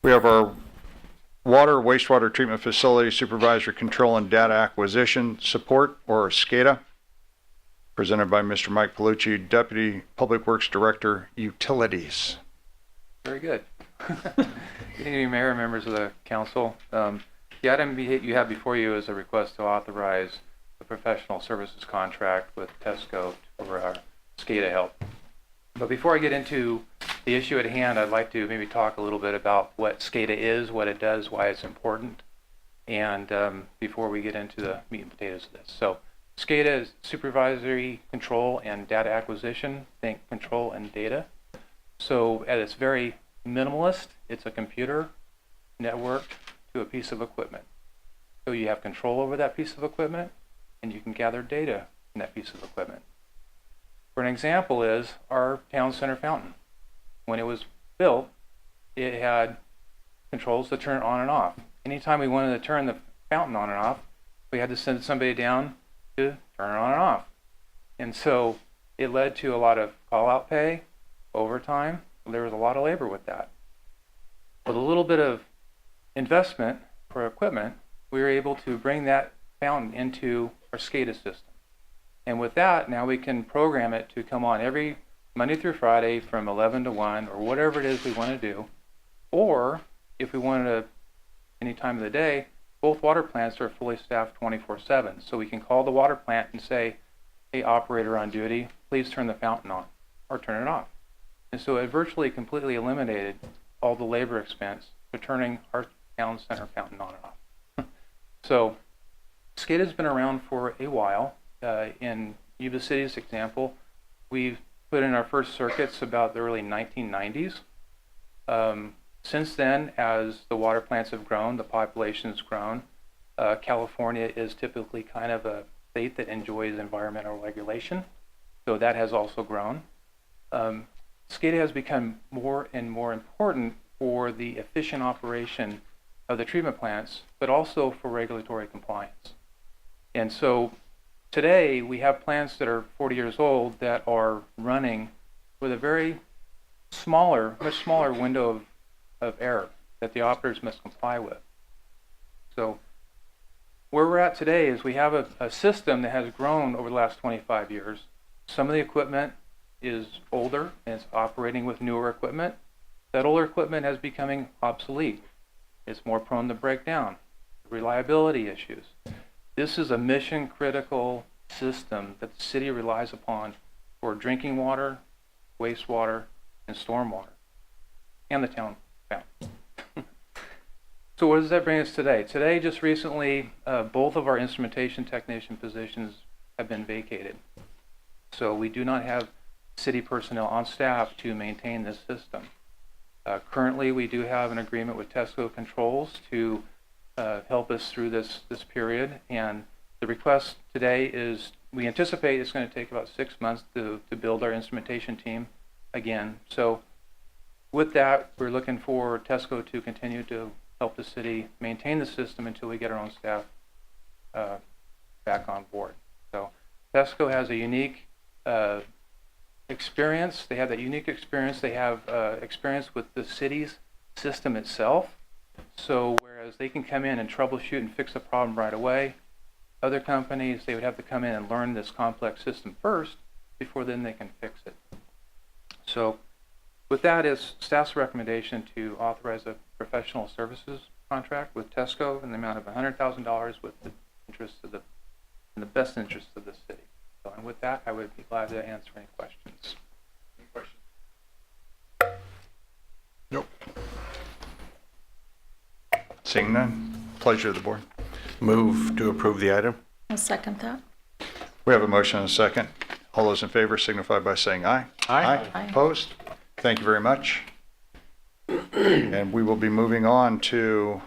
We have our Water Wastewater Treatment Facility Supervisor Control and Data Acquisition Support, or SCADA, presented by Mr. Mike Palucci, Deputy Public Works Director, Utilities. Very good. Good evening, Mayor and members of the council. The item you have before you is a request to authorize a professional services contract with Tesco for our SCADA help. But before I get into the issue at hand, I'd like to maybe talk a little bit about what SCADA is, what it does, why it's important, and before we get into the meat and potatoes of this. So SCADA is supervisory control and data acquisition. Think control and data. So at its very minimalist, it's a computer networked to a piece of equipment. So you have control over that piece of equipment, and you can gather data in that piece of equipment. For an example is our town center fountain. When it was built, it had controls to turn it on and off. Anytime we wanted to turn the fountain on and off, we had to send somebody down to turn it on and off. And so it led to a lot of call-out pay, overtime. There was a lot of labor with that. With a little bit of investment for equipment, we were able to bring that fountain into our SCADA system. And with that, now we can program it to come on every Monday through Friday from 11 to 1 or whatever it is we want to do. Or if we wanted to, any time of the day, both water plants are fully staffed 24/7. So we can call the water plant and say, hey, operator on duty, please turn the fountain on or turn it off. And so it virtually completely eliminated all the labor expense for turning our town center fountain on and off. So SCADA has been around for a while. In Yuba City's example, we've put in our first circuits about the early 1990s. Since then, as the water plants have grown, the population has grown. California is typically kind of a state that enjoys environmental regulation, so that has also grown. SCADA has become more and more important for the efficient operation of the treatment plants, but also for regulatory compliance. And so today we have plants that are 40 years old that are running with a very much smaller window of error that the operators must comply with. So where we're at today is we have a system that has grown over the last 25 years. Some of the equipment is older and it's operating with newer equipment. That older equipment is becoming obsolete. It's more prone to breakdown, reliability issues. This is a mission critical system that the city relies upon for drinking water, wastewater, and stormwater, and the town fountain. So what does that bring us today? Today, just recently, both of our instrumentation technician positions have been vacated. So we do not have city personnel on staff to maintain this system. Currently, we do have an agreement with Tesco Controls to help us through this period, and the request today is we anticipate it's going to take about 6 months to build our instrumentation team again. So with that, we're looking for Tesco to continue to help the city maintain the system until we get our own staff back on board. So Tesco has a unique experience. They have that unique experience. They have experience with the city's system itself. So whereas they can come in and troubleshoot and fix the problem right away, other companies, they would have to come in and learn this complex system first before then they can fix it. So with that is staff's recommendation to authorize a professional services contract with Tesco in the amount of $100,000 with the interest of in the best interest of the city. So, and with that, I would be glad to answer any questions. Any questions? Nope. Seeing none, pleasure of the board. Move to approve the item. I'll second that. We have a motion and a second. All those in favor signify by saying aye. Aye. Aye. Opposed? Thank you very much. And we will be moving on to